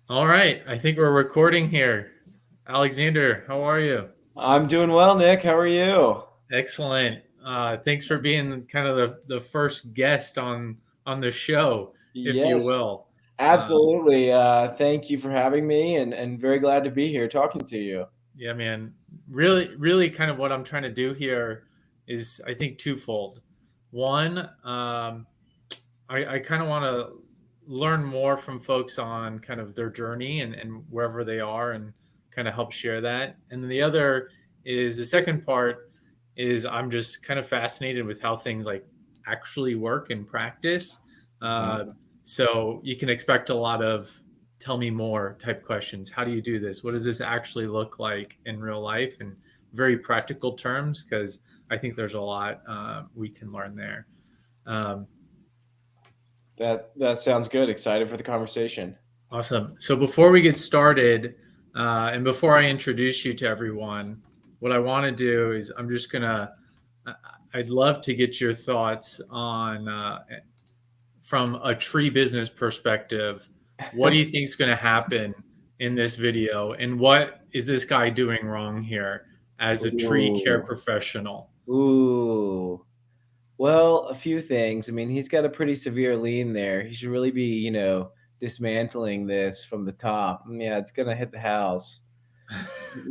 All right, I think we're recording here. Alexander, how are you? I'm doing well, Nick. How are you? Excellent. Thanks for being kind of the first guest on the show, if you Yes, will. Um, absolutely. Thank you for having me and very glad to be here talking to you. yeah, man. Really, kind of what I'm trying to do here is, I think, twofold. One, I kind of want to learn more from folks on kind of their journey and wherever they are and kind of help share that. And then the other is the second part is I'm just kind of fascinated with how things like actually work in practice. Uh, Mhm. so you can expect a lot of tell me more type questions. How do you do this? What does this actually look like in real life? And very practical terms, because I think there's a lot we can learn there. Um, That sounds good. Excited for the conversation. Awesome. So before we get started, and before I introduce you to everyone, what I want to do is I'm just gonna. I'd love to get your thoughts on, from a tree business perspective. What do you think is going to happen in this video, and what is this guy doing wrong here as a tree care Ooh. professional? Ooh. Well, a few things. I mean, he's got a pretty severe lean there. He should really be, dismantling this from the top. Yeah, it's gonna hit the house.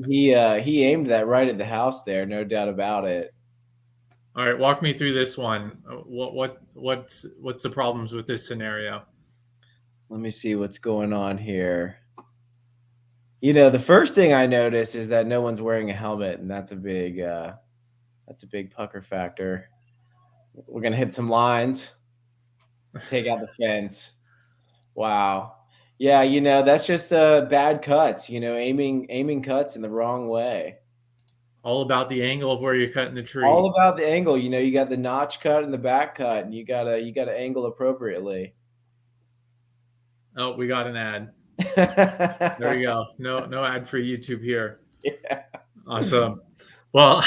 He aimed that right at the house there, no doubt about it. All right, walk me through this one. What's the problems with this scenario? Let me see what's going on here. The first thing I notice is that no one's wearing a helmet, and that's a big pucker factor. We're gonna hit some lines, take out the fence. Wow. Yeah, that's just bad cuts, aiming cuts in the wrong way. All about the angle of where you're cutting the All tree. about the angle, you got the notch cut and the back cut, and you gotta angle appropriately. Oh, we got an ad. There you go. No ad for YouTube here. Yeah. Awesome. Well,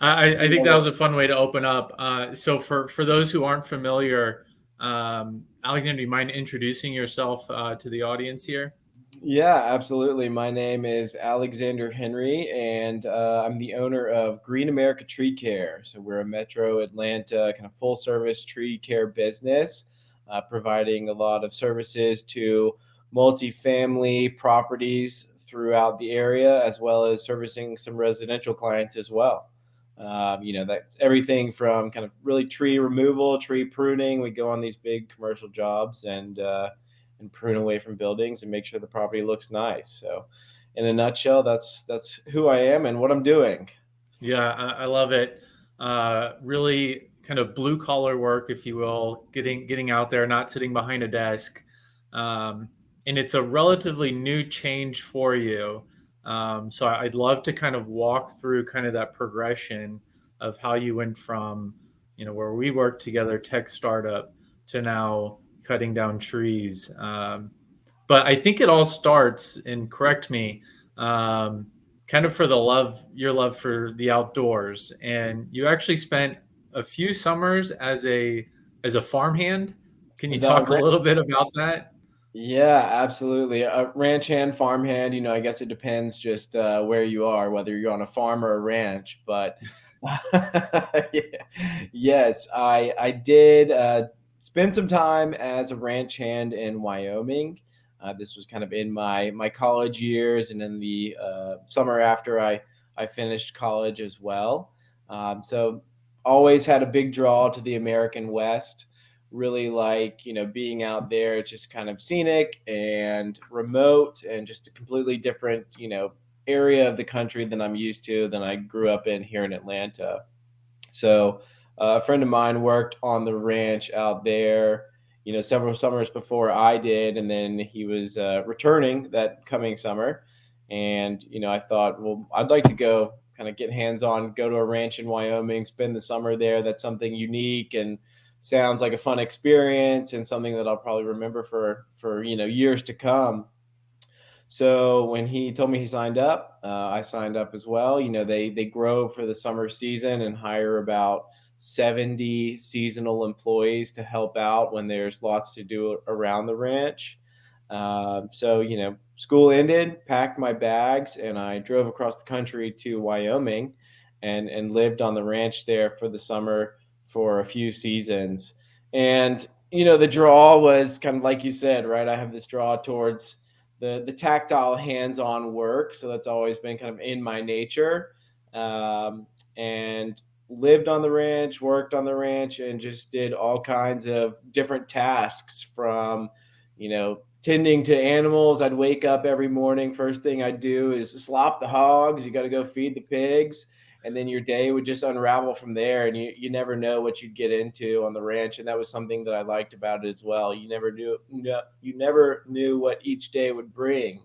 I think that Love was a fun way to open up. So for those who aren't familiar, Alexander, do you mind introducing yourself to the audience here? Yeah, absolutely. My name is Alexander Henry, and I'm the owner of Green America Tree Care. So we're a Metro Atlanta kind of full service tree care business, providing a lot of services to multifamily properties throughout the area, as well as servicing some residential clients as well. That's everything from kind of really tree removal, tree pruning. We go on these big commercial jobs and prune away from buildings and make sure the property looks nice. So, in a nutshell, that's who I am and what I'm doing. Yeah, I love it. Really kind of blue collar work, if you will, getting out there, not sitting behind a desk. Um, and it's a relatively new change for you. So I'd love to kind of walk through kind of that progression of how you went from, where we worked together, tech startup, to now cutting down trees. But I think it all starts, and correct me, um, kind of for your love for the outdoors. And you actually spent a few summers as a farmhand. Can you talk a The little bit about that? Yeah, absolutely. Ranch hand, farm hand, I guess it depends just where you are, whether you're on a farm or a ranch. But yeah, yes, I did spend some time as a ranch hand in Wyoming. This was kind of in my college years and in the summer after I finished college as well. So always had a big draw to the American West, really like being out there. It's just kind of scenic and remote and just a completely different area of the country than I'm used to, than I grew up in here in Atlanta. So a friend of mine worked on the ranch out there, several summers before I did, and then he was returning that coming summer. And I thought, well, I'd like to go kind of get hands on, go to a ranch in Wyoming, spend the summer there. That's something unique and sounds like a fun experience and something that I'll probably remember for years to come. So when he told me he signed up, I signed up as well. They grow for the summer season and hire about 70 seasonal employees to help out when there's lots to do around the ranch. So, school ended, packed my bags, and I drove across the country to Wyoming and lived on the ranch there for the summer for a few seasons. And, the draw was kind of like you said, right? I have this draw towards the tactile hands-on work. So that's always been kind of in my nature. And lived on the ranch, worked on the ranch, and just did all kinds of different tasks from, tending to animals. I'd wake up every morning. First thing I'd do is slop the hogs. You got to go feed the pigs. And then your day would just unravel from there. And you never know what you'd get into on the ranch. And that was something that I liked about it as well. You never knew, no, you never knew what each day would bring.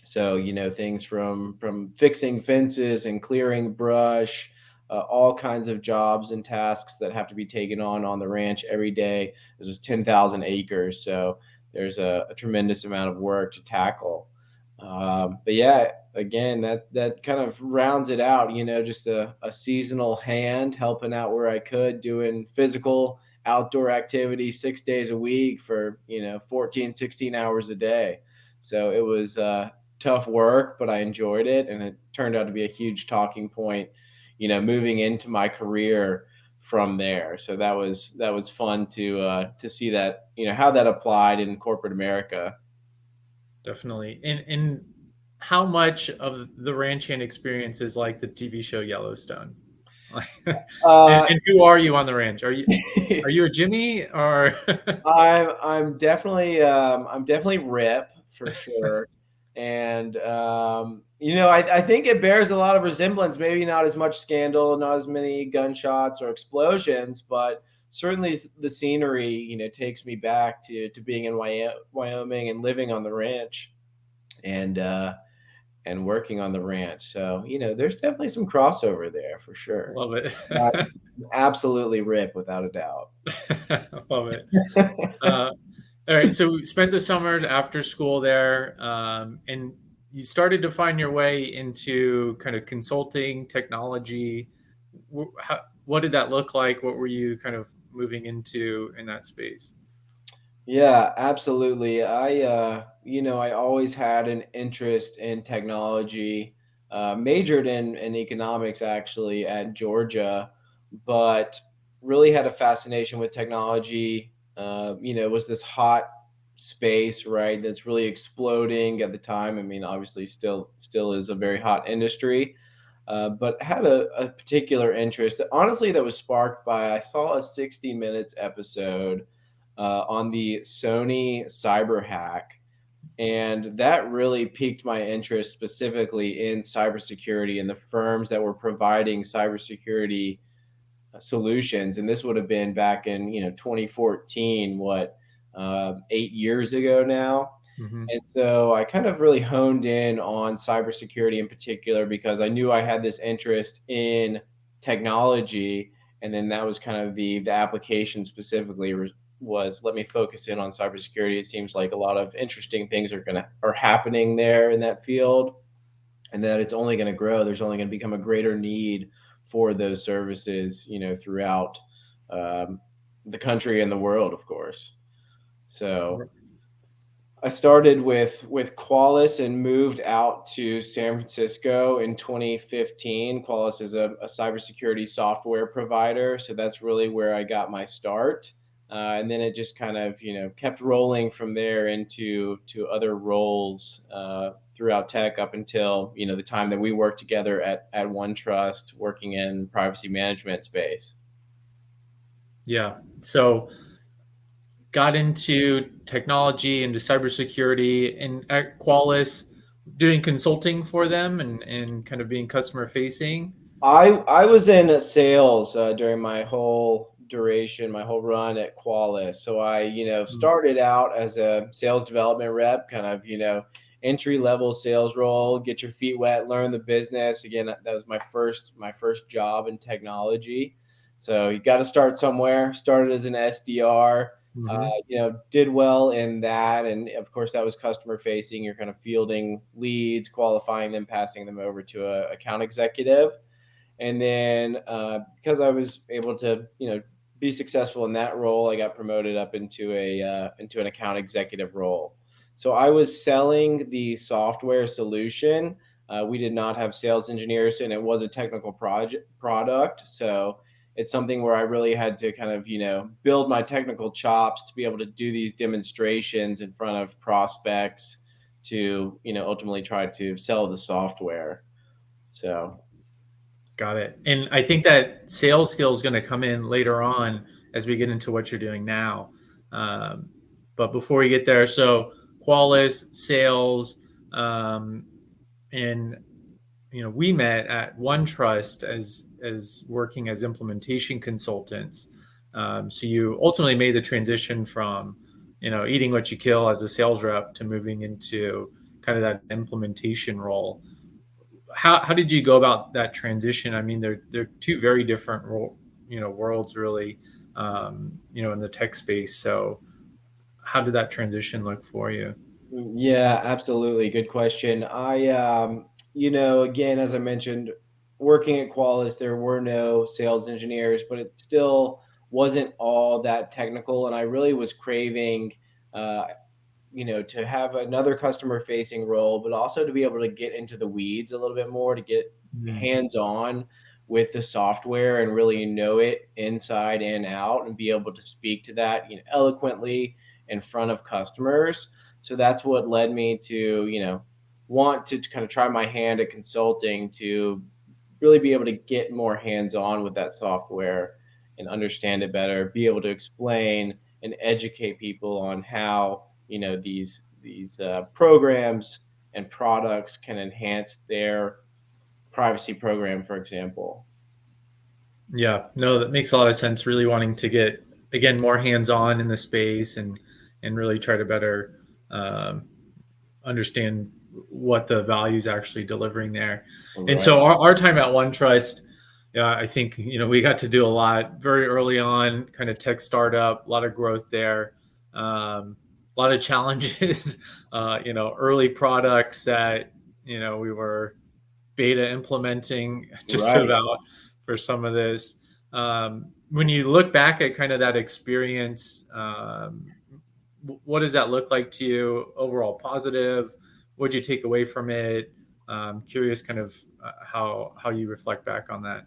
So, things from fixing fences and clearing brush, all kinds of jobs and tasks that have to be taken on the ranch every day. There's just 10,000 acres, so there's a tremendous amount of work to tackle. But yeah, again, that kind of rounds it out. Just a seasonal hand helping out where I could, doing physical outdoor activities 6 days a week for 14, 16 hours a day. So it was tough work, but I enjoyed it, and it turned out to be a huge talking point, moving into my career from there. So that was fun to see that, how that applied in corporate America. Definitely. And how much of the ranch hand experience is like the TV show Yellowstone? Like, Uh, and who are you on the ranch? Are you a Jimmy or? I'm definitely Rip for sure. And I think it bears a lot of resemblance. Maybe not as much scandal, not as many gunshots or explosions, but certainly the scenery, takes me back to being in Wyoming and living on the ranch and working on the ranch. So there's definitely some crossover there for sure. Love it. But absolutely Rip without a doubt. Love it. Uh, all right. So we spent the summer after school there, and you started to find your way into kind of consulting technology. What did that look like? What were you kind of moving into in that space? Yeah, absolutely. I always had an interest in technology, majored in economics actually at Georgia, but really had a fascination with technology. It was this hot space, right? That's really exploding at the time. I mean, obviously, still is a very hot industry, but had a particular interest. Honestly, that was sparked by I saw a 60 Minutes episode on the Sony cyber hack. And that really piqued my interest specifically in cybersecurity and the firms that were providing cybersecurity solutions. And this would have been back in 2014, 8 years ago now. Hmm. And so I kind of really honed in on cybersecurity in particular because I knew I had this interest in technology. And then that was kind of the application specifically was let me focus in on cybersecurity. It seems like a lot of interesting things are happening there in that field, and that it's only going to grow. There's only going to become a greater need for those services, throughout um, the country and the world, of course. So I started with Qualys and moved out to San Francisco in 2015. Qualys is a cybersecurity software provider, so that's really where I got my start. And then it just kind of kept rolling from there into to other roles throughout tech up until the time that we worked together at OneTrust, working in privacy management space. Yeah. So got into technology, into cybersecurity, and at Qualys, doing consulting for them and kind of being customer facing. I was in sales during my whole duration, my whole run at Qualys. So I, Mm. started out as a sales development rep, kind of, entry level sales role, get your feet wet, learn the business. Again, that was my first job in technology. So you got to start somewhere. Started as an SDR. Hmm. Did well in that, and of course that was customer facing. You're kind of fielding leads, qualifying them, passing them over to a account executive. And then because I was able to, be successful in that role, I got promoted up into an account executive role. So I was selling the software solution. We did not have sales engineers, and it was a technical project product. So it's something where I really had to kind of, build my technical chops to be able to do these demonstrations in front of prospects to, ultimately try to sell the software. So Got it. And I think that sales skill is going to come in later on as we get into what you're doing now. Um, but before we get there, so Qualys, sales, and we met at OneTrust as working as implementation consultants. So you ultimately made the transition from eating what you kill as a sales rep to moving into kind of that implementation role. How did you go about that transition? I mean, they're two very different worlds really, in the tech space. So how did that transition look for you? yeah, absolutely. Good question. Again, as I mentioned, working at Qualys, there were no sales engineers, but it still wasn't all that technical. And I really was craving, uh, to have another customer facing role, but also to be able to get into the weeds a little bit more, to get Mm, hands on with the software and really know it inside and out and be able to speak to that, eloquently in front of customers. So that's what led me to, want to kind of try my hand at consulting to really be able to get more hands on with that software and understand it better, be able to explain and educate people on how these programs and products can enhance their privacy program, for example. yeah, no, that makes a lot of sense. Really wanting to get again more hands on in the space and really try to better um, understand what the value is actually delivering there. And Right. so our time at OneTrust, yeah, I think we got to do a lot very early on, kind of tech startup, a lot of growth there, a lot of challenges, early products that we were beta implementing just Right. about for some of this. When you look back at kind of that experience, what does that look like to you? Overall positive? What'd you take away from it? Curious, kind of how you reflect back on that.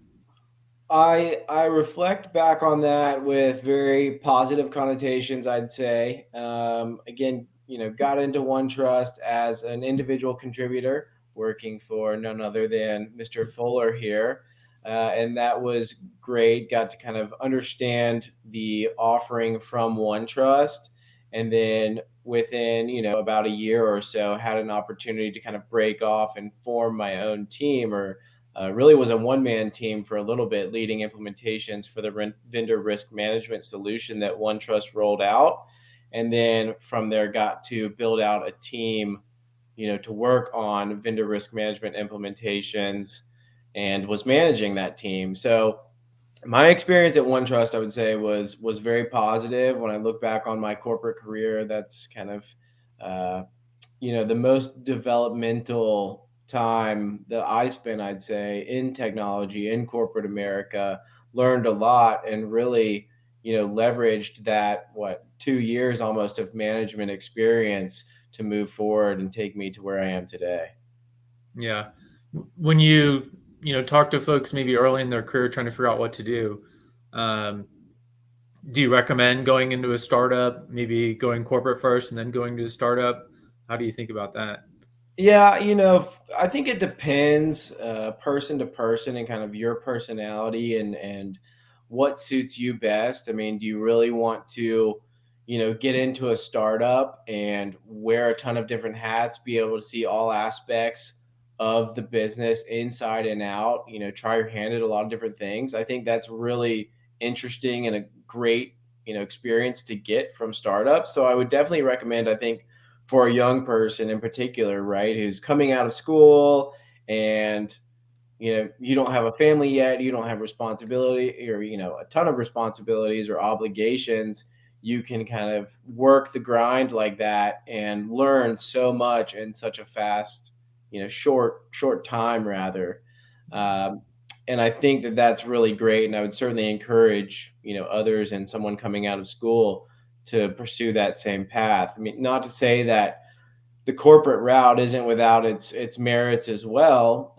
I reflect back on that with very positive connotations, I'd say. Again, got into OneTrust as an individual contributor, working for none other than Mr. Fuller here. And that was great. Got to kind of understand the offering from OneTrust. And then within, about a year or so, had an opportunity to kind of break off and form my own team, or really was a one-man team for a little bit, leading implementations for the vendor risk management solution that OneTrust rolled out. And then from there got to build out a team, to work on vendor risk management implementations, and was managing that team. So my experience at OneTrust, I would say, was very positive. When I look back on my corporate career, that's kind of uh, the most developmental time that I spent, I'd say, in technology in corporate America. Learned a lot and really, leveraged that 2 years almost of management experience to move forward and take me to where I am today. Yeah, when you talk to folks maybe early in their career trying to figure out what to um, do you recommend going into a startup, maybe going corporate first and then going to a startup? How do you think about that? Yeah, I think it depends person to person and kind of your personality and what suits you best. I mean, do you really want to, get into a startup and wear a ton of different hats, be able to see all aspects of the business inside and out, try your hand at a lot of different things. I think that's really interesting and a great, experience to get from startups. So I would definitely recommend, I think, for a young person in particular, right, who's coming out of school and you don't have a family yet, you don't have responsibility or a ton of responsibilities or obligations, you can kind of work the grind like that and learn so much in such a fast, short time rather. um, and I think that that's really great, and I would certainly encourage others and someone coming out of school to pursue that same path. I mean, not to say that the corporate route isn't without its merits as well.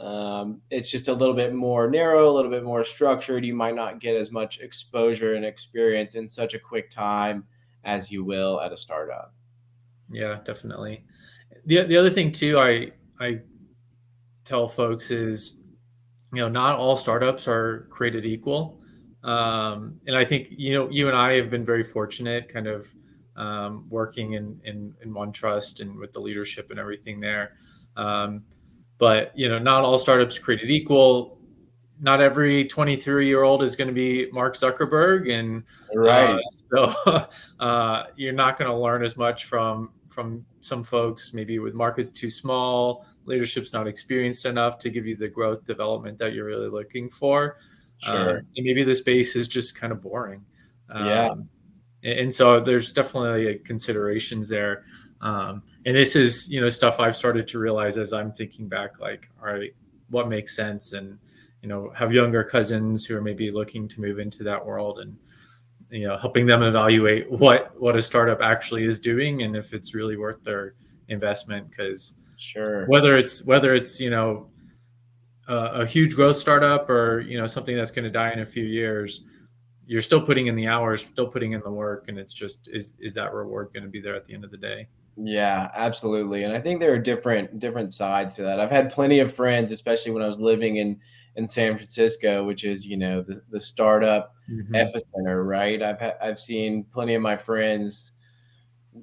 It's just a little bit more narrow, a little bit more structured. You might not get as much exposure and experience in such a quick time as you will at a startup. Yeah, definitely. The other thing too, I tell folks is, not all startups are created equal. And I think, you and I have been very fortunate kind of working in OneTrust and with the leadership and everything there. Um, but, not all startups created equal. Not every 23-year-old is going to be Mark Zuckerberg. And Right. so you're not going to learn as much from some folks, maybe with markets too small, leadership's not experienced enough to give you the growth development that you're really looking for. Sure. And maybe the space is just kind of boring. Yeah. And so there's definitely considerations there. And this is, stuff I've started to realize as I'm thinking back, like, all right, what makes sense? And, have younger cousins who are maybe looking to move into that world, and, helping them evaluate what a startup actually is doing and if it's really worth their investment. Because Sure. whether it's a huge growth startup or something that's going to die in a few years, you're still putting in the hours, still putting in the work, and it's just is that reward going to be there at the end of the day? Yeah, absolutely. And I think there are different sides to that. I've had plenty of friends, especially when I was living in San Francisco, which is, the startup Mm-hmm. epicenter, right? I've seen plenty of my friends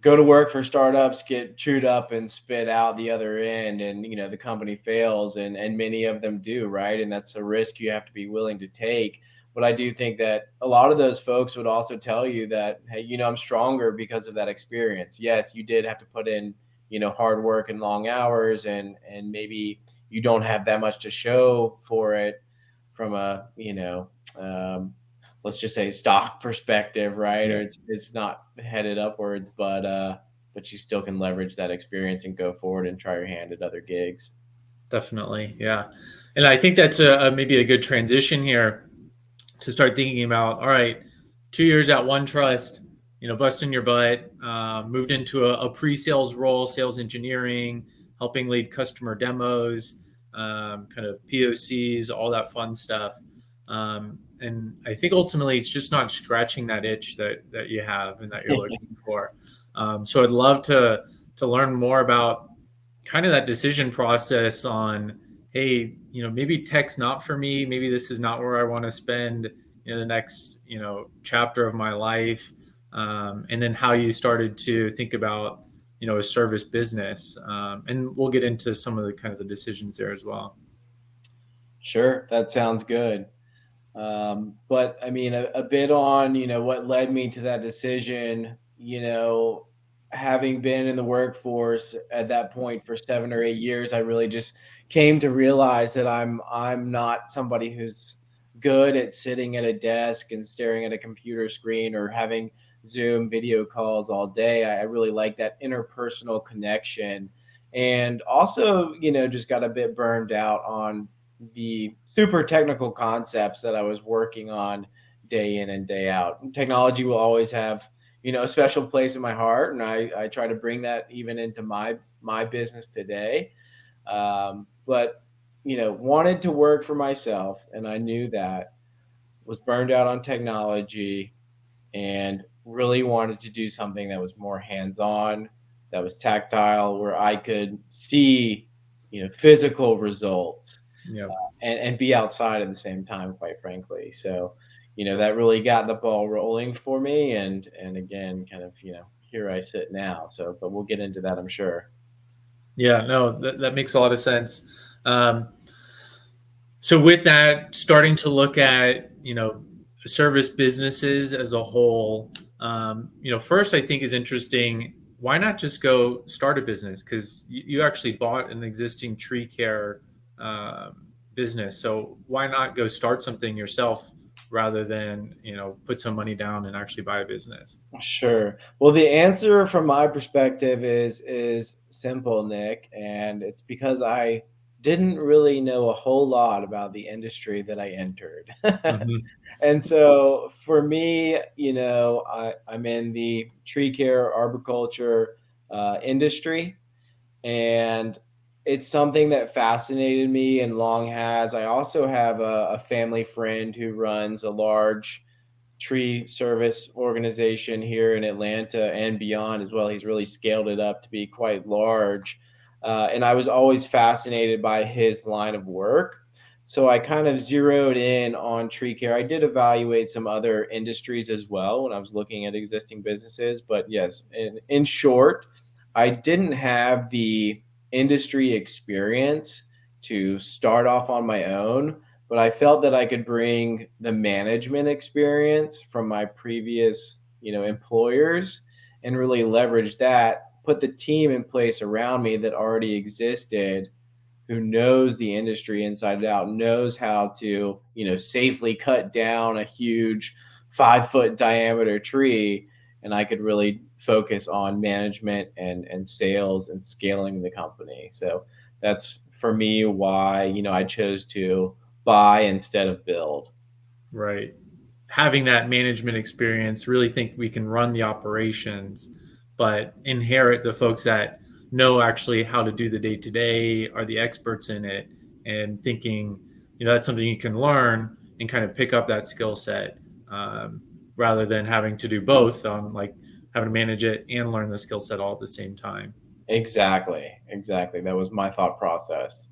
go to work for startups, get chewed up and spit out the other end, and the company fails, and many of them do, right? And that's a risk you have to be willing to take. But I do think that a lot of those folks would also tell you that, hey, I'm stronger because of that experience. Yes, you did have to put in hard work and long hours, and maybe you don't have that much to show for it from a let's just say stock perspective, right? Yeah, Or it's not headed upwards, but you still can leverage that experience and go forward and try your hand at other gigs. definitely. Yeah. And I think that's a maybe a good transition here to start thinking about, all right, 2 years at OneTrust, busting your butt, moved into a pre-sales role, sales engineering, helping lead customer demos, kind of POCs, all that fun stuff. And I think ultimately it's just not scratching that itch that you have and that you're looking for. So I'd love to learn more about kind of that decision process on, hey, maybe tech's not for me, maybe this is not where I want to spend the next chapter of my life, and then how you started to think about a service business, and we'll get into some of the kind of the decisions there as well. Sure, that sounds good. But I mean, a bit on, what led me to that decision, having been in the workforce at that point for 7 or 8 years, I really just came to realize that I'm not somebody who's good at sitting at a desk and staring at a computer screen or having Zoom video calls all day. I really like that interpersonal connection. And also, just got a bit burned out on the super technical concepts that I was working on day in and day out. Technology will always have, a special place in my heart, and I try to bring that even into my business today. But wanted to work for myself, and I knew that was burned out on technology, and really wanted to do something that was more hands-on, that was tactile, where I could see, physical results Yeah. and be outside at the same time, quite frankly. So, that really got the ball rolling for me. And again, kind of, here I sit now. So, but we'll get into that, I'm sure. Yeah, no, that makes a lot of sense. um, so with that, starting to look at service businesses as a whole, first I think is interesting. Why not just go start a business? Because you actually bought an existing tree care business, so why not go start something yourself rather than put some money down and actually buy a business? Sure. Well, the answer from my perspective is simple, Nick, and it's because I didn't really know a whole lot about the industry that I entered. Hmm. And so for me, I'm in the tree care arboriculture industry. and it's something that fascinated me and long has. I also have a family friend who runs a large tree service organization here in Atlanta and beyond as well. He's really scaled it up to be quite large. And I was always fascinated by his line of work. So I kind of zeroed in on tree care. I did evaluate some other industries as well when I was looking at existing businesses. But yes, in short, I didn't have the industry experience to start off on my own, but I felt that I could bring the management experience from my previous, employers and really leverage that, put the team in place around me that already existed, who knows the industry inside out, knows how to, safely cut down a huge 5 foot diameter tree. And I could really focus on management and sales and scaling the company. So that's for me why, I chose to buy instead of build. Right. Having that management experience, really think we can run the operations, but inherit the folks that know actually how to do the day to day, are the experts in it, and thinking, that's something you can learn and kind of pick up that skill set, rather than having to do both, like having to manage it and learn the skill set all at the same time. Exactly. Exactly. That was my thought process.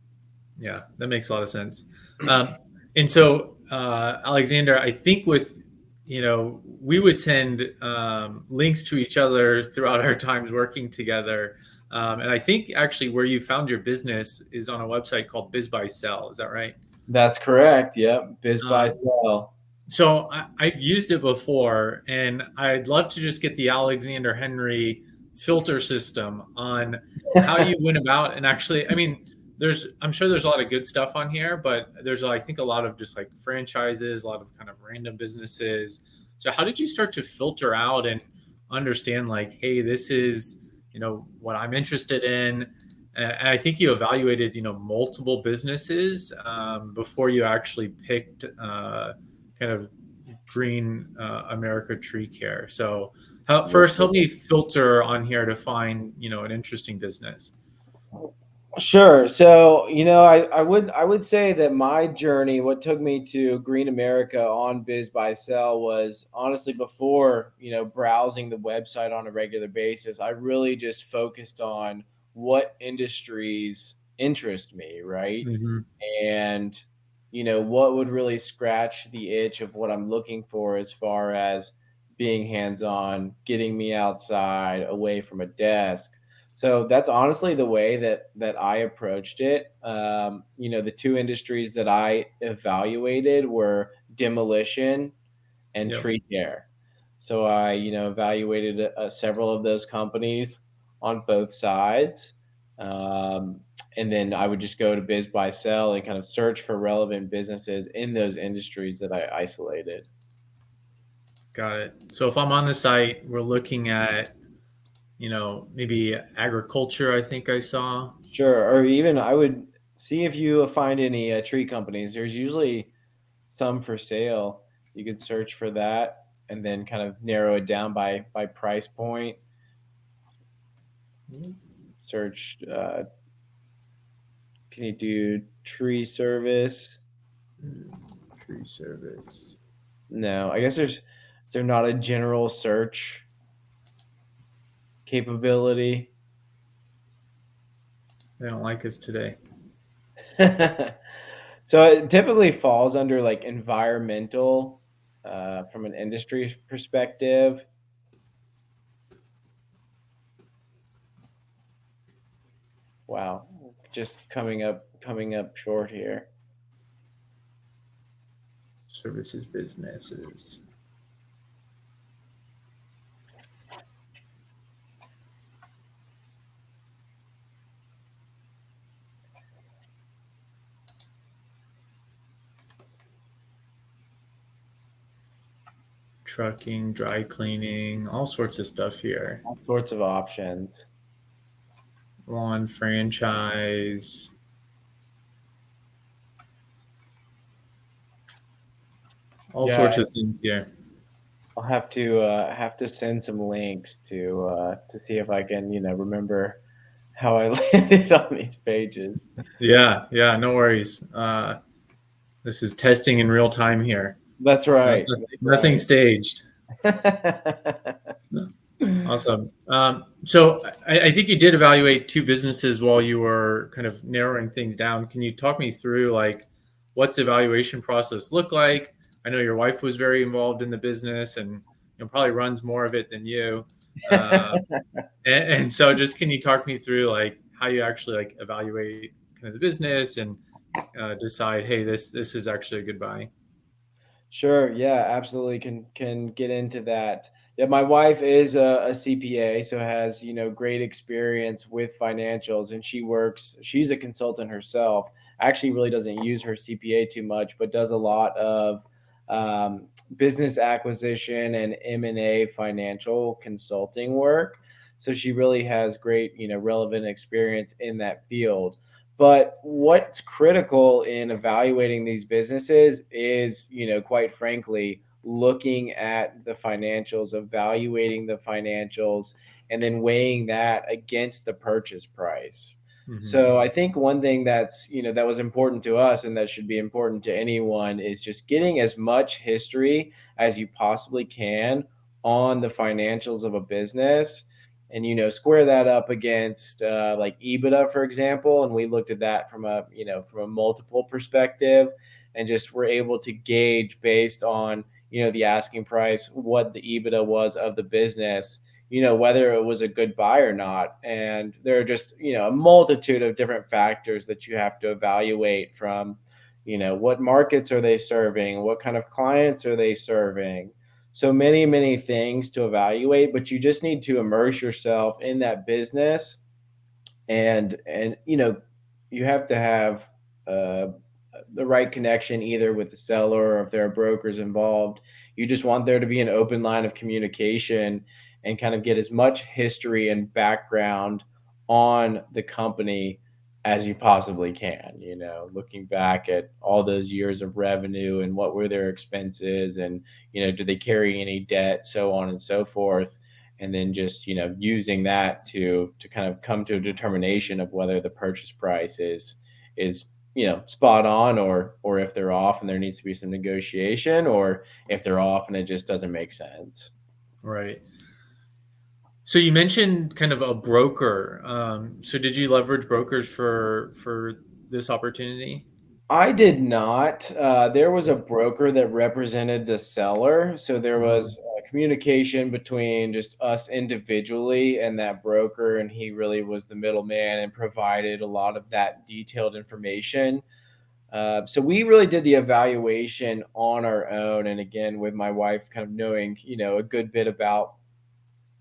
Yeah, that makes a lot of sense. And so, Alexander, I think we would send links to each other throughout our times working together. And I think actually where you found your business is on a website called BizBuySell. Is that right? That's correct. Yep. Biz buy Um, sell. so I've used it before, and I'd love to just get the Alexander Henry filter system on how you went about. And actually, I mean, I'm sure there's a lot of good stuff on here, but there's, I think, a lot of just like franchises, a lot of kind of random businesses. So how did you start to filter out and understand, like, hey, this is, what I'm interested in? And I think you evaluated, multiple businesses before you actually picked kind of green America tree care. So first, help me filter on here to find, an interesting business. Sure. So, I would say that my journey, what took me to Green America on Biz Buy Sell was honestly before, browsing the website on a regular basis. I really just focused on what industries interest me, right? Hmm. And what would really scratch the itch of what I'm looking for as far as being hands-on, getting me outside away from a desk. So that's honestly the way that I approached it. The two industries that I evaluated were demolition and Yep. tree care. So I, evaluated several of those companies on both sides. Um, and then I would just go to Biz Buy Sell and kind of search for relevant businesses in those industries that I isolated. Got it. So if I'm on the site, we're looking at, maybe agriculture, I think I saw. Sure. Or even I would see if you find any tree companies. There's usually some for sale. You could search for that and then kind of narrow it down by price point. Search. Can you do tree service? Tree service. No, I guess is there not a general search capability? They don't like us today. So it typically falls under like environmental from an industry perspective. Wow, just coming up short here. Services businesses. Trucking, dry cleaning, all sorts of stuff here. All sorts of options. Lawn franchise, all Yeah, sorts of things here. I'll have to send some links to see if I can remember how I landed on these pages. Yeah, yeah, no worries. This is testing in real time here. That's right. That's Nothing right. staged. Awesome. So I think you did evaluate two businesses while you were kind of narrowing things down. Can you talk me through like what's the evaluation process look like? I know your wife was very involved in the business and probably runs more of it than you. Uh, and so just can you talk me through like how you actually like evaluate kind of the business and decide, hey, this is actually a good buy. Sure. Yeah, absolutely. Can get into that. Yeah, my wife is a CPA, so has great experience with financials, and she works. She's a consultant herself. Actually, really doesn't use her CPA too much, but does a lot of business acquisition and M&A financial consulting work. So she really has great, relevant experience in that field. But what's critical in evaluating these businesses is, quite frankly, looking at the financials, evaluating the financials, and then weighing that against the purchase price. Hmm. So I think one thing that was important to us and that should be important to anyone is just getting as much history as you possibly can on the financials of a business and square that up against like EBITDA, for example. And we looked at that from a multiple perspective, and just were able to gauge based on the asking price what the EBITDA was of the business, whether it was a good buy or not. And there are just a multitude of different factors that you have to evaluate from what markets are they serving, what kind of clients are they serving, so many, many things to evaluate, but you just need to immerse yourself in that business. And you have to have uh, the right connection either with the seller or if there are brokers involved. You just want there to be an open line of communication and kind of get as much history and background on the company as you possibly can, looking back at all those years of revenue and what were their expenses, and do they carry any debt, so on and so forth. And then just using that to kind of come to a determination of whether the purchase price is spot on, or if they're off and there needs to be some negotiation, or if they're off and it just doesn't make sense. Right. So you mentioned kind of a broker. So did you leverage brokers for this opportunity? I did not. There was a broker that represented the seller. So there was Mhm. communication between just us individually and that broker. And he really was the middleman and provided a lot of that detailed information. So we really did the evaluation on our own. And again, with my wife kind of knowing, a good bit about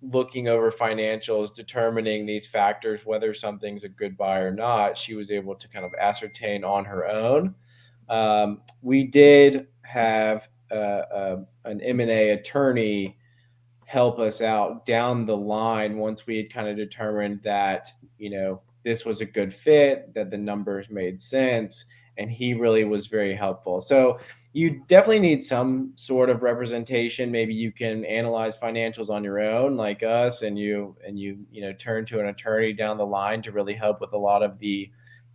looking over financials, determining these factors, whether something's a good buy or not, she was able to kind of ascertain on her own. We did have an M&A attorney help us out down the line once we had kind of determined that this was a good fit, that the numbers made sense, and he really was very helpful. So you definitely need some sort of representation. Maybe you can analyze financials on your own like us, and you turn to an attorney down the line to really help with a lot of the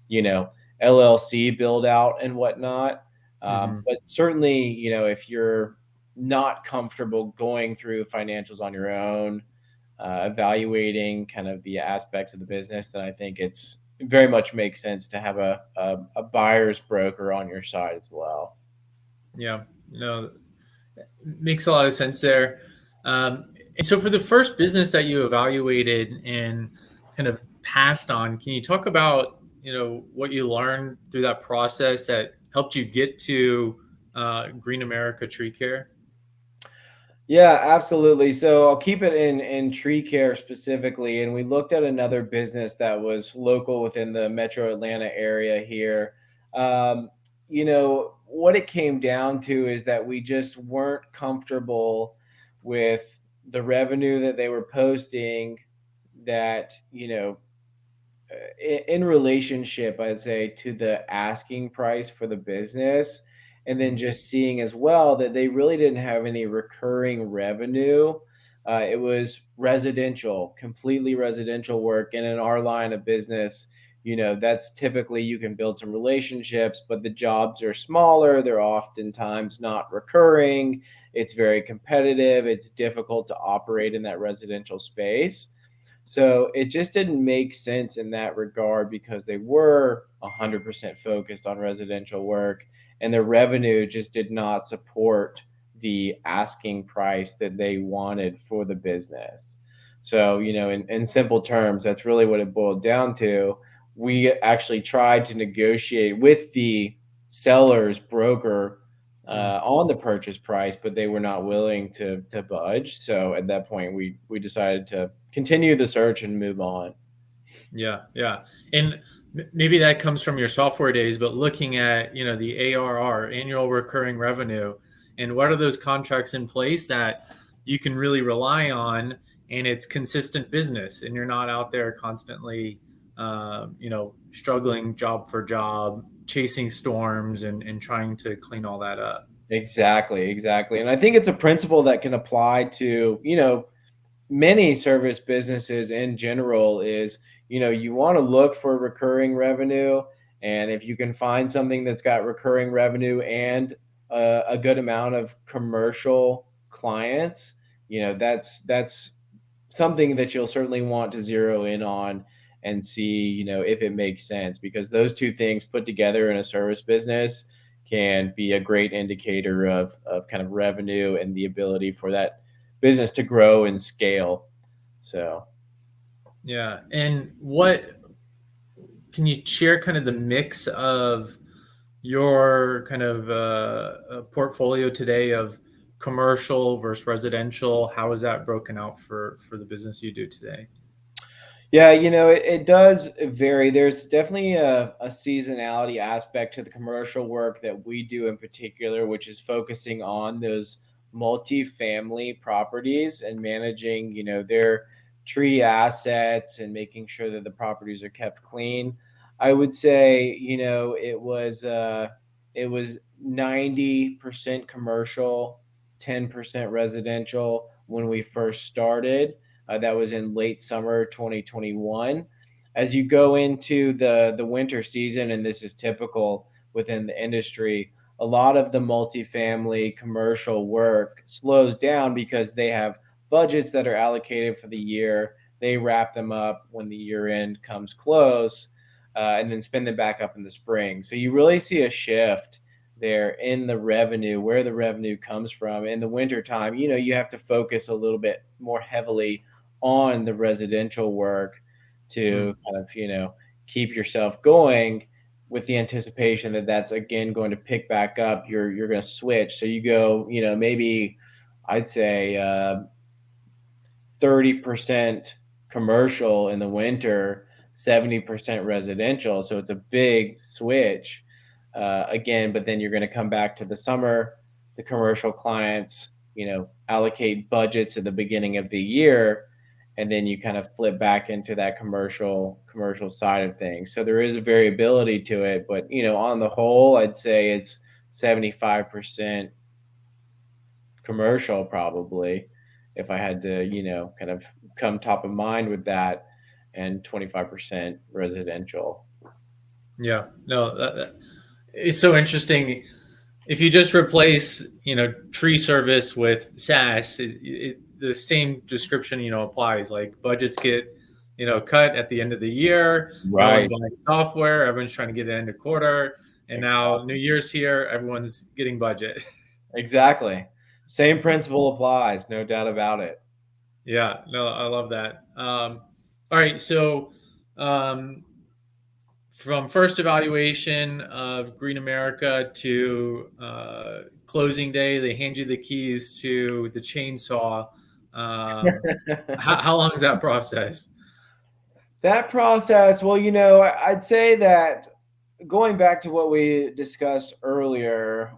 you know LLC build out and whatnot. Mhm. But certainly, if you're not comfortable going through financials on your own, evaluating kind of the aspects of the business, then I think it's very much makes sense to have a buyer's broker on your side as well. Yeah. No, makes a lot of sense there. And so for the first business that you evaluated and kind of passed on, can you talk about, what you learned through that process that helped you get to Green America Tree Care? Yeah, absolutely. So I'll keep it in tree care specifically, and we looked at another business that was local within the Metro Atlanta area here. What it came down to is that we just weren't comfortable with the revenue that they were posting. That in relationship, I'd say, to the asking price for the business. And then Mhm. just seeing as well that they really didn't have any recurring revenue. It was residential, completely residential work. And in our line of business, that's typically you can build some relationships, but the jobs are smaller. They're oftentimes not recurring. It's very competitive. It's difficult to operate in that residential space. So it just didn't make sense in that regard because they were 100% focused on residential work and the revenue just did not support the asking price that they wanted for the business. So, in simple terms, that's really what it boiled down to. We actually tried to negotiate with the seller's broker Mm. on the purchase price, but they were not willing to budge. So at that point, we decided to continue the search and move on. Yeah, yeah. And maybe that comes from your software days, but looking at, the ARR, annual recurring revenue, and what are those contracts in place that you can really rely on, and it's consistent business, and you're not out there constantly, struggling job for job, chasing storms, and trying to clean all that up. Exactly, exactly. And I think it's a principle that can apply to, many service businesses in general is, you want to look for recurring revenue. And if you can find something that's got recurring revenue and a good amount of commercial clients, that's something that you'll certainly want to zero in on and see, if it makes sense, because those two things put together in a service business can be a great indicator of kind of revenue and the ability for that business to grow and scale. So, Yeah. And what can you share kind of the mix of your kind of portfolio today of commercial versus residential? How is that broken out for the business you do today? yeah, it does vary. There's definitely a seasonality aspect to the commercial work that we do in particular, which is focusing on those multi-family properties and managing, their tree assets and making sure that the properties are kept clean. I would say, it was 90% commercial, 10% residential when we first started. That was in late summer 2021. As you go into the winter season, and this is typical within the industry, a lot of the multifamily commercial work slows down because they have budgets that are allocated for the year. They wrap them up when the year end comes close, and then spend them back up in the spring. So you really see a shift there in the revenue, where the revenue comes from. In the wintertime, you have to focus a little bit more heavily on the residential work Mm. to kind of, keep yourself going with the anticipation that that's again going to pick back up. You're going to switch. So you go, maybe I'd say 30% commercial in the winter, 70% residential. So it's a big switch again, but then you're going to come back to the summer. The commercial clients, allocate budgets at the beginning of the year, and then you kind of flip back into that commercial side of things. So there is a variability to it, but on the whole, I'd say it's 75% commercial probably, if I had to, kind of come top of mind with that, and 25% residential. Yeah, no, it's so interesting. If you just replace, tree service with SaaS, the same description, applies. Like budgets get, cut at the end of the year. No one's Right. buying software. Everyone's trying to get it end of quarter. And now Exactly. New Year's here. Everyone's getting budget. Exactly. Same principle applies, no doubt about it. Yeah, no, I love that. All right, so um, from first evaluation of Green America to closing day, they hand you the keys to the chainsaw. Um, how long is that process? That process, well, I'd say that going back to what we discussed earlier,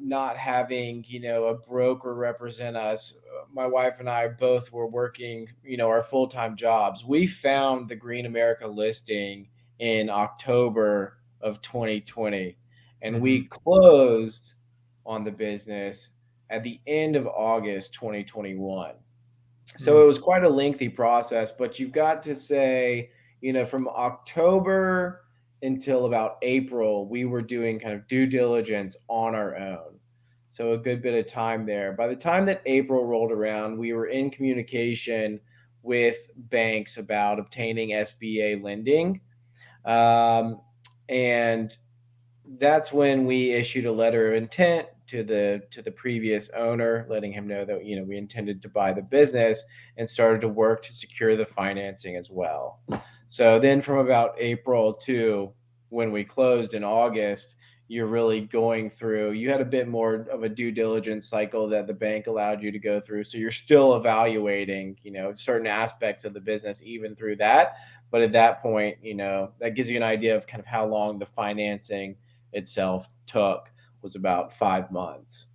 not having, a broker represent us, my wife and I both were working, our full-time jobs. We found the Green America listing in October of 2020, and we Hmm. closed on the business at the end of August 2021. So it was quite a lengthy process, but you've got to say, from October until about April, we were doing kind of due diligence on our own. So a good bit of time there. By the time that April rolled around, we were in communication with banks about obtaining SBA lending. And that's when we issued a letter of intent to the previous owner, letting him know that we intended to buy the business, and started to work to secure the financing as well. So then from about April to when we closed in August, you're really going through, you had a bit more of a due diligence cycle that the bank allowed you to go through. So you're still evaluating, certain aspects of the business even through that. But at that point, that gives you an idea of kind of how long the financing itself took, was about 5 months.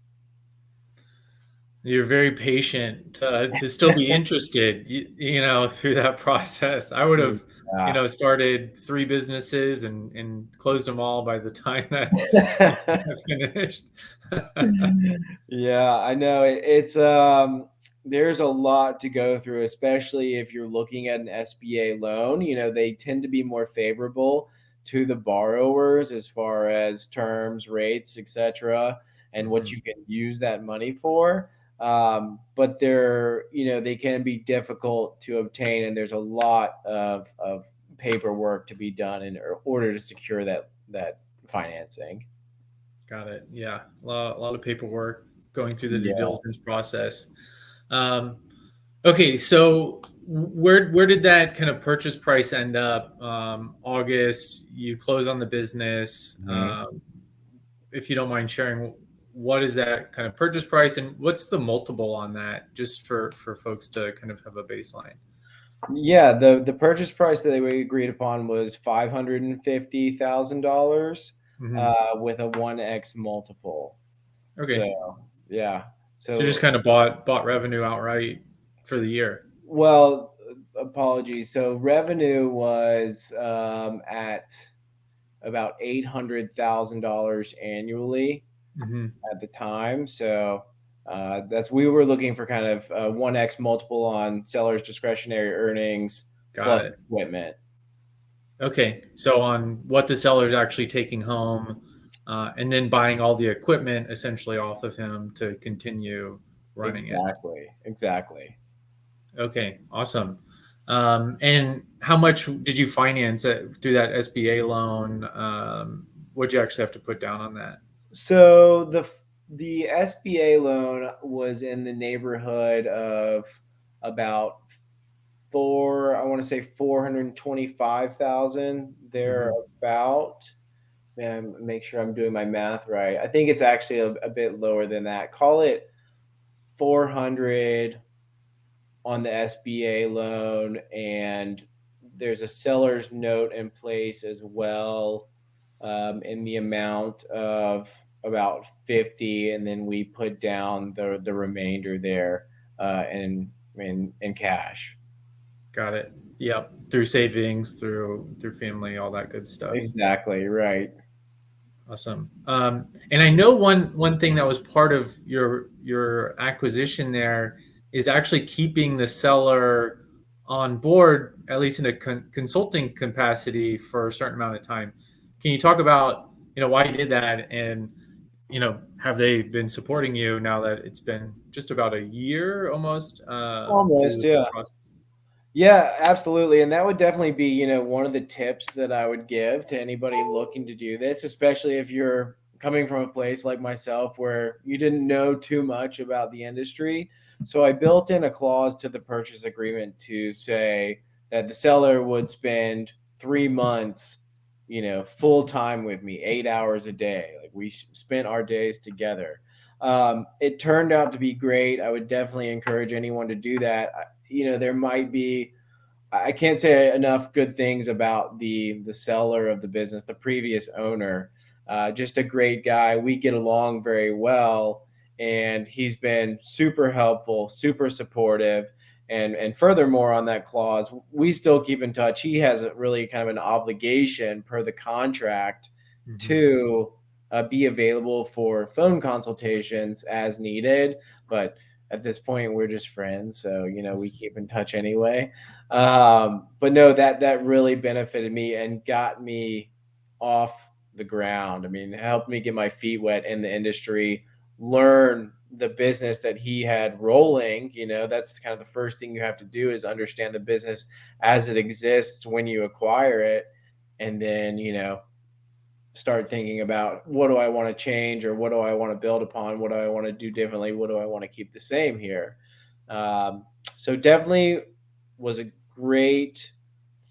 You're very patient to still be interested, through that process. I would have, Yeah. started 3 businesses and closed them all by the time that I finished. Yeah, I know. It's there's a lot to go through, especially if you're looking at an SBA loan. They tend to be more favorable to the borrowers as far as terms, rates, etc., and what Mhm. you can use that money for. But they can be difficult to obtain, and there's a lot of paperwork to be done in order to secure that financing. Got it. Yeah, a lot of paperwork going through the due Yeah. diligence process. Um, okay, so where did that kind of purchase price end up? August, you close on the business. If you don't mind sharing, what is that kind of purchase price, and what's the multiple on that, just for folks to kind of have a baseline? Yeah, the purchase price that we agreed upon was $550,000 Hmm. with a 1x multiple. So, Okay, yeah. so just So, kind of bought revenue outright for the year. well, apologies. So revenue was at about $800,000 annually Hmm. at the time. So that's we were looking for kind of a 1x multiple on sellers' discretionary earnings Got plus it. equipment. Okay, so on what the seller's actually taking home, and then buying all the equipment essentially off of him to continue running it. Exactly, exactly. Okay, awesome. And how much did you finance it through that SBA loan? What'd you actually have to put down on that? So the SBA loan was in the neighborhood of about I want to say 425,000 there Hmm. about. And make sure I'm doing my math right. I think it's actually a bit lower than that. Call it 400 on the SBA loan, and there's a seller's note in place as well, in the amount of about 50, and then we put down the remainder there in cash. Got it. Yep. Through savings, through family, all that good stuff. Exactly right. Awesome. And I know one thing that was part of your acquisition there is actually keeping the seller on board, at least in a consulting capacity, for a certain amount of time. Can you talk about why you did that, and have they been supporting you now that it's been just about a year almost through Almost, the whole yeah. process? Yeah, absolutely. And that would definitely be, one of the tips that I would give to anybody looking to do this, especially if you're coming from a place like myself where you didn't know too much about the industry. So I built in a clause to the purchase agreement to say that the seller would spend 3 months, full time with me, 8 hours a day. Like we spent our days together. It turned out to be great. I would definitely encourage anyone to do that. There might be, I can't say enough good things about the seller of the business, the previous owner. Just a great guy. We get along very well, and he's been super helpful, super supportive. And furthermore, on that clause, we still keep in touch. He has a really kind of an obligation per the contract Hmm. to be available for phone consultations as needed. But at this point we're just friends, so we keep in touch anyway. But no, that really benefited me and got me off the ground. I mean, it helped me get my feet wet in the industry, learn the business that he had rolling. That's kind of the first thing you have to do is understand the business as it exists when you acquire it, and then start thinking about, what do I want to change, or what do I want to build upon, what do I want to do differently, what do I want to keep the same here. um, so definitely was a great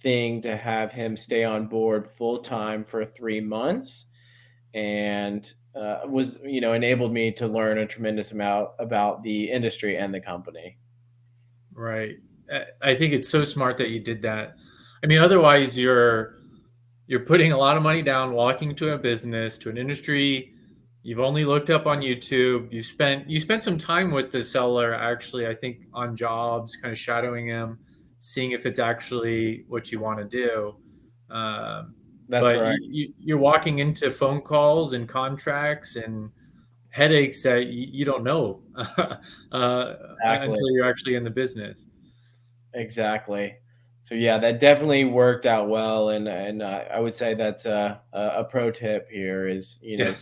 thing to have him stay on board full time for 3 months, and was enabled me to learn a tremendous amount about the industry and the company. Right. I think it's so smart that you did that. I mean, otherwise you're putting a lot of money down, walking to a business, to an industry you've only looked up on YouTube. You spent some time with the seller, actually, I think, on jobs, kind of shadowing him, seeing if it's actually what you want to do. Um, That's but right. you're walking into phone calls and contracts and headaches that you don't know Exactly. until you're actually in the business. Exactly. So yeah, that definitely worked out well, and I would say that's a pro tip here is, Yeah.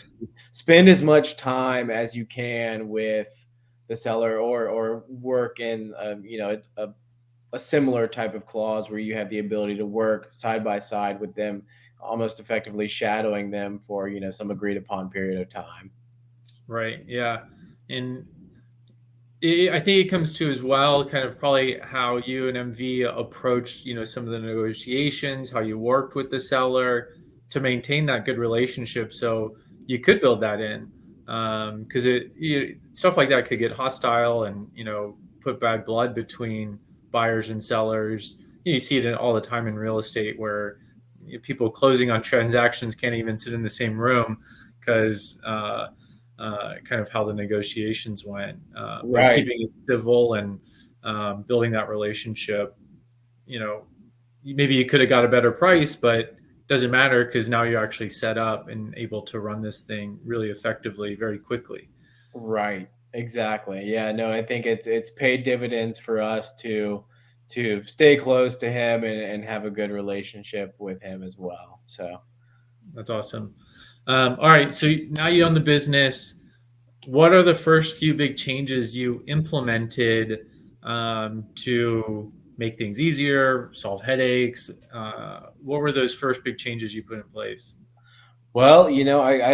spend as much time as you can with the seller, or work in a similar type of clause where you have the ability to work side by side with them, almost effectively shadowing them for some agreed upon period of time. Right. Yeah. And I think it comes to as well, kind of probably how you and MV approached, some of the negotiations, how you worked with the seller to maintain that good relationship, so you could build that in, because stuff like that could get hostile and put bad blood between buyers and sellers. You see it all the time in real estate where people closing on transactions can't even sit in the same room because kind of how the negotiations went. But Right. keeping it civil and building that relationship, you know, maybe you could have got a better price, but doesn't matter because now you're actually set up and able to run this thing really effectively, very quickly. Right. Exactly. Yeah, no, I think it's paid dividends for us to stay close to him, and have a good relationship with him as well. So, That's awesome. All right, so now you own the business. What are the first few big changes you implemented to make things easier, solve headaches? What were those first big changes you put in place? well, I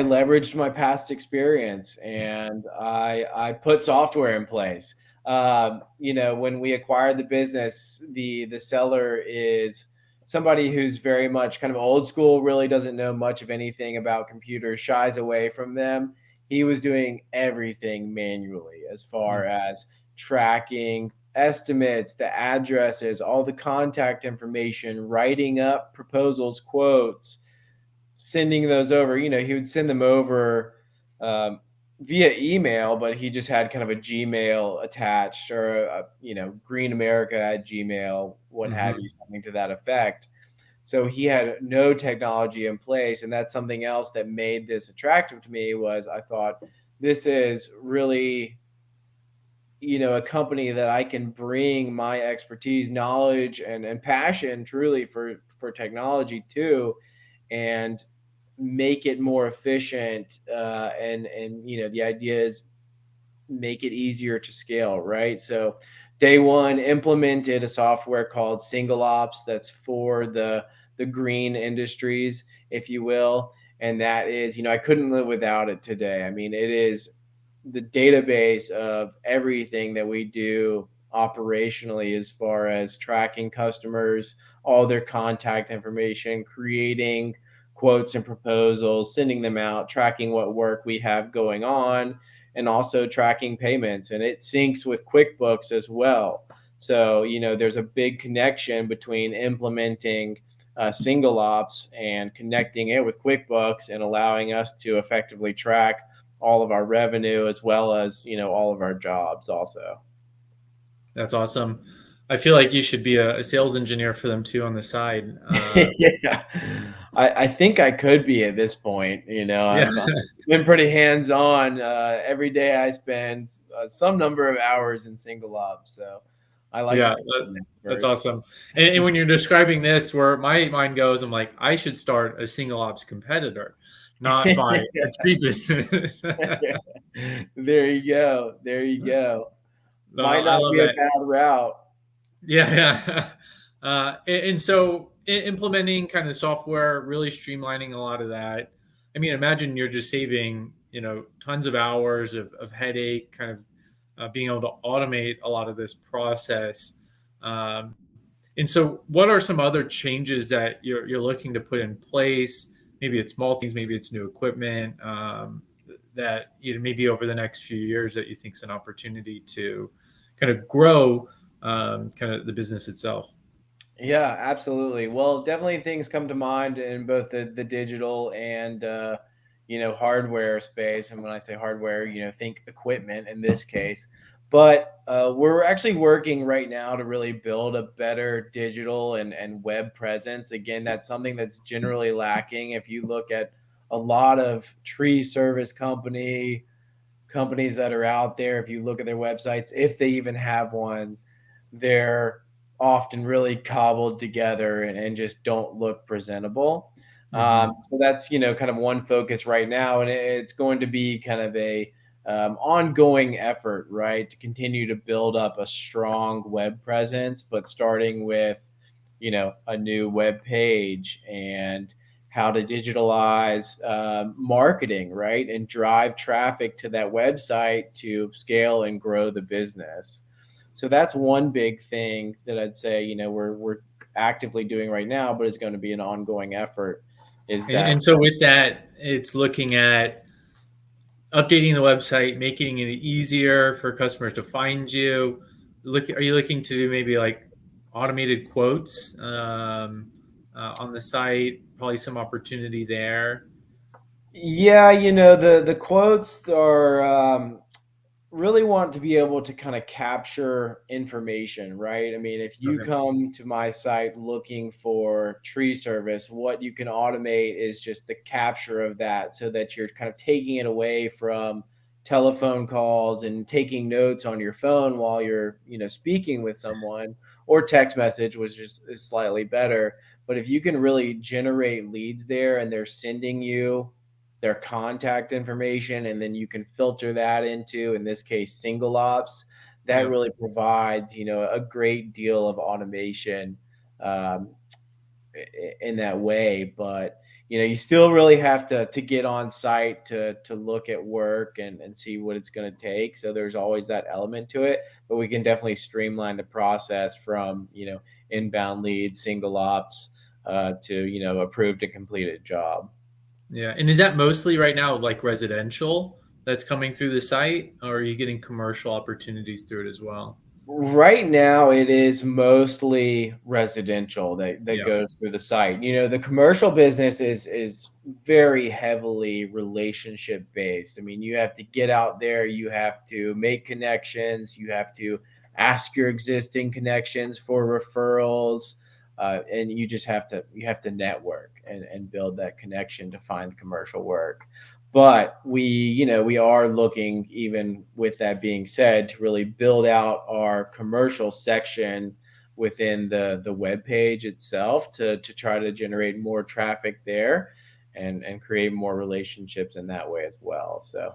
leveraged my past experience, and I put software in place. When we acquired the business, the seller is somebody who's very much kind of old school, really doesn't know much of anything about computers, shies away from them. He was doing everything manually, as far Mm. as tracking estimates, the addresses, all the contact information, writing up proposals, quotes, sending those over. He would send them over via email, but he just had kind of a Gmail attached, or Green America at Gmail, what have you, Mhm. something to that effect. So he had no technology in place, and that's something else that made this attractive to me. Was, I thought, this is really a company that I can bring my expertise, knowledge, and passion truly for technology to, and make it more efficient. And the idea is, make it easier to scale, right? So day one, implemented a software called Single Ops, that's for the green industries, if you will. And that is, I couldn't live without it today. I mean, it is the database of everything that we do operationally, as far as tracking customers, all their contact information, creating quotes and proposals, sending them out, tracking what work we have going on, and also tracking payments. And it syncs with QuickBooks as well. So, there's a big connection between implementing single ops and connecting it with QuickBooks, and allowing us to effectively track all of our revenue, as well as all of our jobs also. That's awesome. I feel like you should be a sales engineer for them too on the side. Yeah, I think I could be at this point. Yeah. I've been pretty hands on. Every day I spend some number of hours in single ops, so I like to Yeah, think I'm an that's expert. awesome. And when you're describing this, where my mind goes, I'm like, I should start a single ops competitor, not buy a tree business. There you go. There you go. No, Might I not love be a that. bad route. Yeah, yeah. And so implementing kind of software, really streamlining a lot of that. I mean, imagine you're just saving, tons of hours of headache, kind of being able to automate a lot of this process. Um, and so, what are some other changes that you're looking to put in place? Maybe it's small things, maybe it's new equipment that maybe over the next few years that you think is an opportunity to kind of grow kind of the business itself. Yeah, absolutely. Well, definitely things come to mind in both the digital and hardware space. And when I say hardware, think equipment in this case. But we're actually working right now to really build a better digital and web presence. Again, that's something that's generally lacking. If you look at a lot of tree service companies that are out there, if you look at their websites, if they even have one, they're often really cobbled together and just don't look presentable. Hmm. So that's kind of one focus right now, and it's going to be kind of a ongoing effort, right, to continue to build up a strong web presence, but starting with a new web page and how to digitalize marketing, right, and drive traffic to that website to scale and grow the business. So that's one big thing that I'd say, we're actively doing right now, but is going to be an ongoing effort. Is And that so with that, it's looking at updating the website, making it easier for customers to find you. Are you looking to do maybe like automated quotes on the site? Probably some opportunity there. yeah, the quotes are really want to be able to kind of capture information, right? I mean, if you Okay. come to my site looking for tree service, what you can automate is just the capture of that so that you're kind of taking it away from telephone calls and taking notes on your phone while you're, speaking with someone, or text message, which is slightly better. But if you can really generate leads there and they're sending you their contact information, and then you can filter that into, in this case, single ops. That Yeah. really provides, a great deal of automation um, in that way. But you still really have to get on site to look at work and see what it's going to take. So there's always that element to it, but we can definitely streamline the process from inbound leads, single ops to approved and completed job. Yeah. And is that mostly right now like residential that's coming through the site, or are you getting commercial opportunities through it as well? Right now, it is mostly residential that Yeah. goes through the site. The commercial business is very heavily relationship based. I mean, you have to get out there, you have to make connections, you have to ask your existing connections for referrals, and you have to network and build that connection to find commercial work. But we are looking, even with that being said, to really build out our commercial section within the web page itself to try to generate more traffic there and create more relationships in that way as well. So,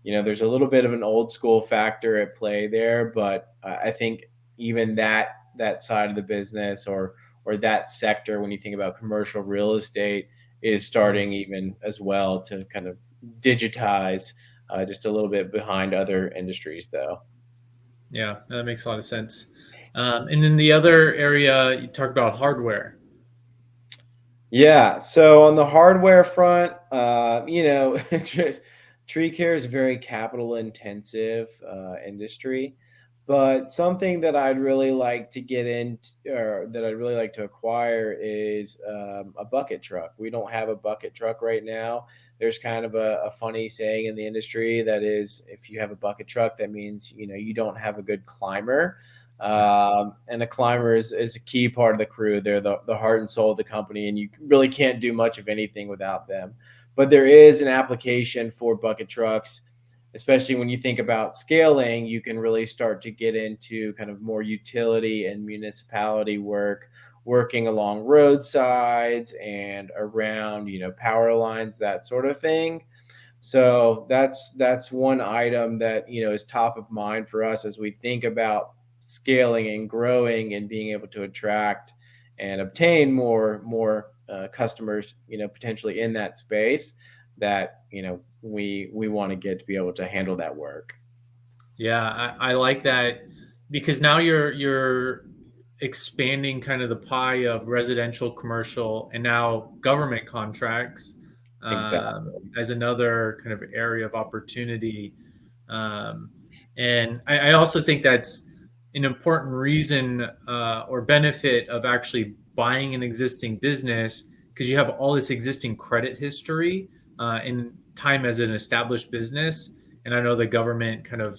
there's a little bit of an old school factor at play there, but I think even that side of the business, or that sector, when you think about commercial real estate, is Mhm. starting even as well to kind of digitize, just a little bit behind other industries, though. Yeah, that makes a lot of sense. And then the other area you talked about hardware. Yeah. So on the hardware front, tree care is a very capital intensive industry, but something that I'd really like to get into, or that I'd really like to acquire, is a bucket truck. We don't have a bucket truck right now. There's kind of a funny saying in the industry that is, if you have a bucket truck, that means you don't have a good climber. And a climber is a key part of the crew. They're the heart and soul of the company, and you really can't do much of anything without them. But there is an application for bucket trucks, especially when you think about scaling. You can really start to get into kind of more utility and municipality work, working along roadsides and around, power lines, that sort of thing. So that's one item that, is top of mind for us as we think about scaling and growing and being able to attract and obtain more customers, potentially in that space that, we want to get to be able to handle that work. Yeah, I like that, because now you're expanding kind of the pie of residential, commercial, and now government contracts, Exactly. as another kind of area of opportunity. Um, and I also think that's an important reason, or benefit of actually buying an existing business, because you have all this existing credit history, and time as an established business. And I know the government kind of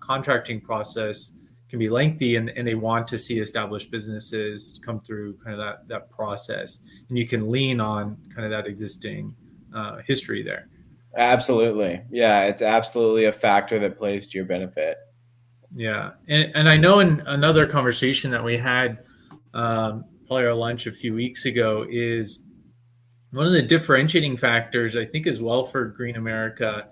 contracting process can be lengthy, and they want to see established businesses come through kind of that process. And you can lean on kind of that existing history there. Absolutely. Yeah, it's absolutely a factor that plays to your benefit. Yeah, and I know in another conversation that we had, probably our lunch a few weeks ago, is one of the differentiating factors I think as well for Green America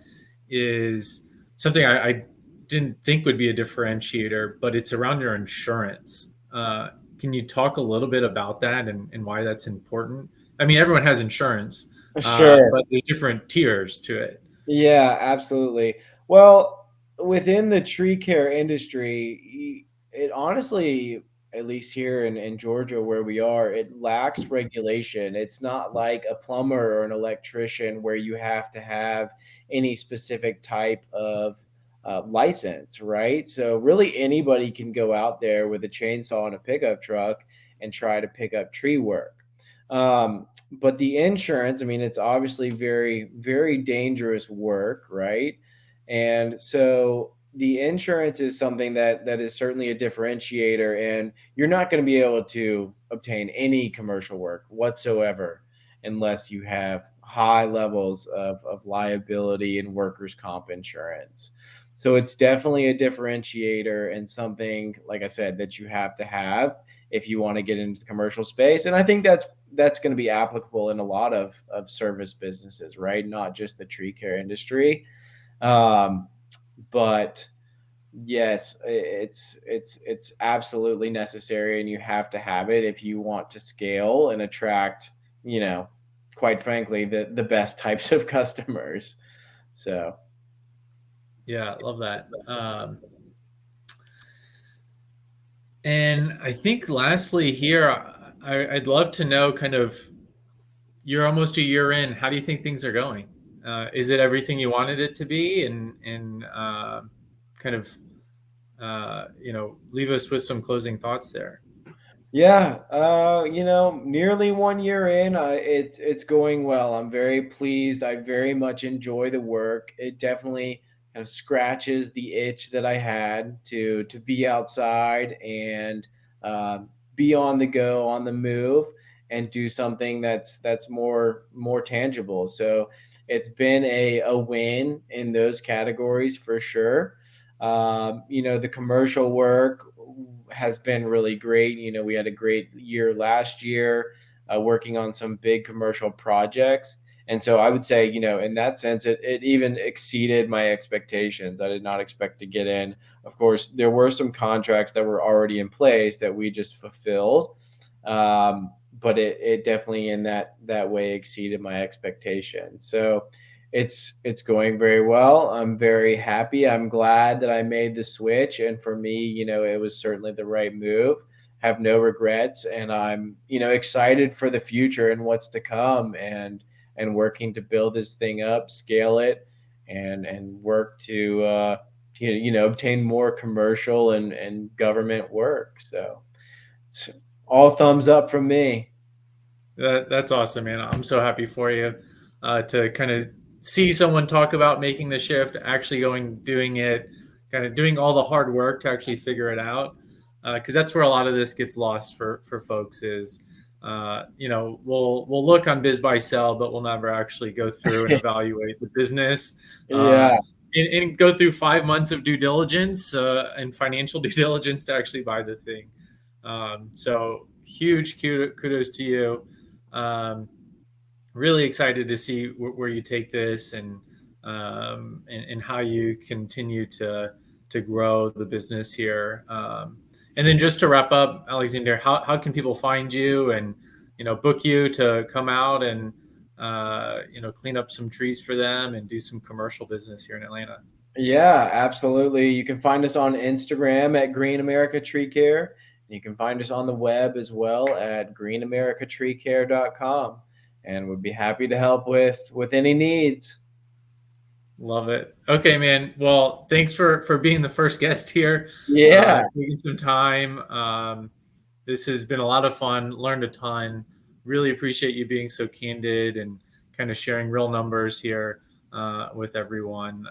is something I didn't think would be a differentiator, but it's around your insurance. Can you talk a little bit about that, and why that's important? I mean, everyone has insurance, Sure. but there's different tiers to it. Yeah, absolutely. Well, within the tree care industry, it honestly, at least here in Georgia where we are, it lacks regulation. It's not like a plumber or an electrician where you have to have any specific type of license, right? So really anybody can go out there with a chainsaw and a pickup truck and try to pick up tree work. But the insurance, I mean, it's obviously very, very dangerous work, right? And so the insurance is something that is certainly a differentiator, and you're not going to be able to obtain any commercial work whatsoever unless you have high levels of liability and workers' comp insurance. So it's definitely a differentiator and something, like I said, that you have to have if you want to get into the commercial space. And I think that's going to be applicable in a lot of service businesses, right? Not just the tree care industry. Um, but yes, it's absolutely necessary, and you have to have it if you want to scale and attract, you know, quite frankly, the best types of customers. So Yeah, love that. And I think lastly here, I'd love to know kind of, you're almost a year in. How do you think things are going? Is it everything you wanted it to be? And kind of, leave us with some closing thoughts there. yeah, nearly 1 year in, it's going well. I'm very pleased. I very much enjoy the work. It definitely kind of scratches the itch that I had to be outside and uh, be on the go, on the move, and do something that's more tangible. So it's been a win in those categories for sure. The commercial work has been really great. We had a great year last year, working on some big commercial projects. And so I would say, in that sense, it even exceeded my expectations. I did not expect to get in. Of course, there were some contracts that were already in place that we just fulfilled. But it definitely in that way exceeded my expectations. So it's going very well. I'm very happy. I'm glad that I made the switch, and for me, it was certainly the right move. Have no regrets, and I'm, excited for the future and what's to come, and working to build this thing up, scale it, and work to obtain more commercial and government work. So it's all thumbs up from me. That's awesome, man. I'm so happy for you, to kind of see someone talk about making the shift, actually going, doing it, kind of doing all the hard work to actually figure it out. because that's where a lot of this gets lost for folks is, we'll look on BizBuySell, but we'll never actually go through and evaluate the business, Yeah. and go through 5 months of due diligence and financial due diligence to actually buy the thing. So huge kudos to you. Really excited to see where you take this and how you continue to grow the business here. And then just to wrap up, Alexander, how can people find you and book you to come out and clean up some trees for them and do some commercial business here in Atlanta? Yeah, absolutely. You can find us on Instagram at Green America Tree Care. You can find us on the web as well at greenamericatreecare.com, and we'd be happy to help with any needs. Love it. Okay, man. Well, thanks for being the first guest here. Yeah. Taking some time. This has been a lot of fun. Learned a ton. Really appreciate you being so candid and kind of sharing real numbers here with everyone.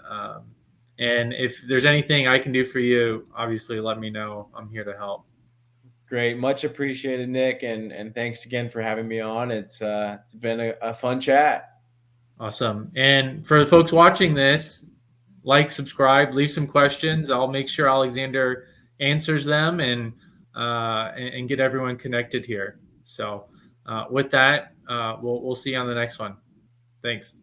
And if there's anything I can do for you, obviously let me know. I'm here to help. Great. Much appreciated, Nick, and thanks again for having me on. It's been a fun chat. Awesome. And for the folks watching this, like, subscribe, leave some questions. I'll make sure Alexander answers them and get everyone connected here. So with that, we'll see you on the next one. Thanks.